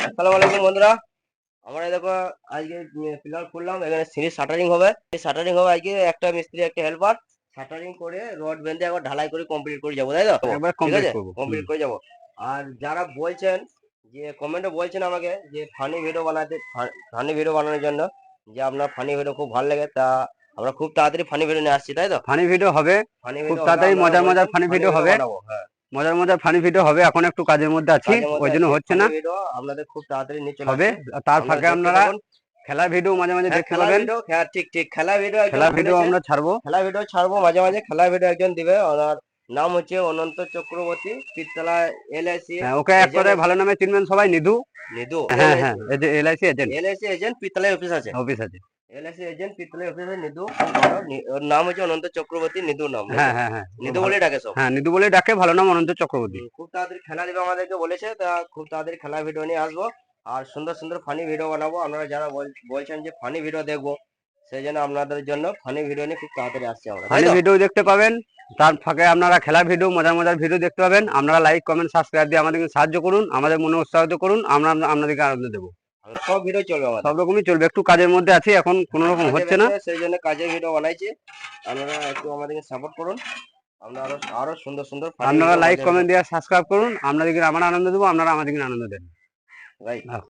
আসসালামু আলাইকুম বন্ধুরা। আমরা এই দেখো আজকে পিলার খুললাম, এখানে সিঁড়ি শাটারিং হবে। এই শাটারিং হবে আজকে, একটা মিস্ত্রি একটা হেল্পার শাটারিং করে রড বেঁধে একবার ঢালাই করে কমপ্লিট করে যাবো, তাই তো? একবার ঠিক কমপ্লিট আছে, করবো। কমপ্লিট করে যাবো। আর যারা বলছেন যে কমেন্টে বলছেন আমাকে যে ফানি ভিডিও বানাতে, ফানি ভিডিও বানানোর জন্য, যে আপনার ফানি ভিডিও খুব ভালো লাগে, তা আমরা খুব তাড়াতাড়ি ফানি ভিডিও নিয়ে আসছি, তাই তো? ফানি ভিডিও হবে, ফানি খুব ভিডিও হবে, তাড়াতাড়ি আপনারা মজার মজার বলছেন ফানি ফানি ভিডিও ভিডিও হবে। বানাবো। হ্যাঁ, মজার মজার ফানি ভিডিও হবে। এখন একটু কাজের মধ্যে আছি, কাজের মধ্যে ওই জন্য আছি, হচ্ছে ফানি না। ভিডিও আপনাদের খুব তাড়াতাড়ি নিয়ে চলে হবে, আসছে। তার আপনারা ফাঁকে দেখতে আপনারা থাকুন। খেলার ভিডিও মাঝে মাঝে হ্যাঁ, দেখতে খেলার পাবেন। ভিডিও, হ্যাঁ ঠিক ঠিক, খেলা ভিডিও একজন খেলার ভিডিও বলেছে। আমরা ছাড়বো। খেলা ভিডিও ছাড়বো মাঝে মাঝে, খেলা ভিডিও একজন দিবে, ওনার নাম হচ্ছে অনন্ত চক্রবর্তী, পীরতলা LIC হ্যাঁ, ওকে এক এজেন্ট। কথায় ভালো নামে চিনবেন সবাই, নিধু। নিদু হ্যাঁ হ্যাঁ, LIC, এই যে LIC এজেন্ট LIC এজেন্ট, পীরতলায় অফিস আছে। অফিস আছে। LIC এজেন্ট, পীরতলায় অফিস আছে। নিদু খুব ভালো, ওর নাম হচ্ছে অনন্ত চক্রবর্তী, নিদু নাম, হ্যাঁ বুঝছো? হ্যাঁ হ্যাঁ, ও নিদু ভালো। বলে ডাকে সব। হ্যাঁ, নিধু বলে ডাকে, ভালো নাম অনন্ত চক্রবর্তী। খুব তাড়াতাড়ি খেলা দিবে আমাদেরকে বলেছে, তা খুব তাড়াতাড়ি খেলা ভিডিও নিয়ে আসবো। আর সুন্দর সুন্দর ফানি ভিডিও বানাবো। আপনারা যারা বলছেন যে ফানি ভিডিও দেখবো, সেই জন্য আপনাদের জন্য ফানি ভিডিও নিয়ে খুব তাড়াতাড়ি আসছি আমরা, তাই ফানি তো? ভিডিও দেখতে পাবেন, তার ফাঁকে আপনারা খেলার ভিডিও, মজার মজার ভিডিও দেখতে পাবেন। আপনারা লাইক কমেন্ট সাবস্ক্রাইব দিয়ে আমাদেরকে সাহায্য করুন, আমাদের মনে উৎসাহিত করুন, আমরা আপনাদেরকে আনন্দ দেবো। সব ভিডিও চলবে সব আমাদের। রকমই চলবে, একটু কাজের মধ্যে আছি এখন, কোনো রকম কাজে হচ্ছে না। ব্যস্ত, সেই জন্য কাজের ভিডিও বানাইছি। আপনারা একটু আমাদেরকে সাপোর্ট করুন, আমরা আরো আরো সুন্দর সুন্দর ফানি আপনারা ভিডিও লাইক মজার কমেন্ট ভিডিও। দিয়ে সাবস্ক্রাইব করুন, আপনাদেরকে আমরা আনন্দ দেবো, আপনারা আমাদেরকে আনন্দ দেন। রাইট।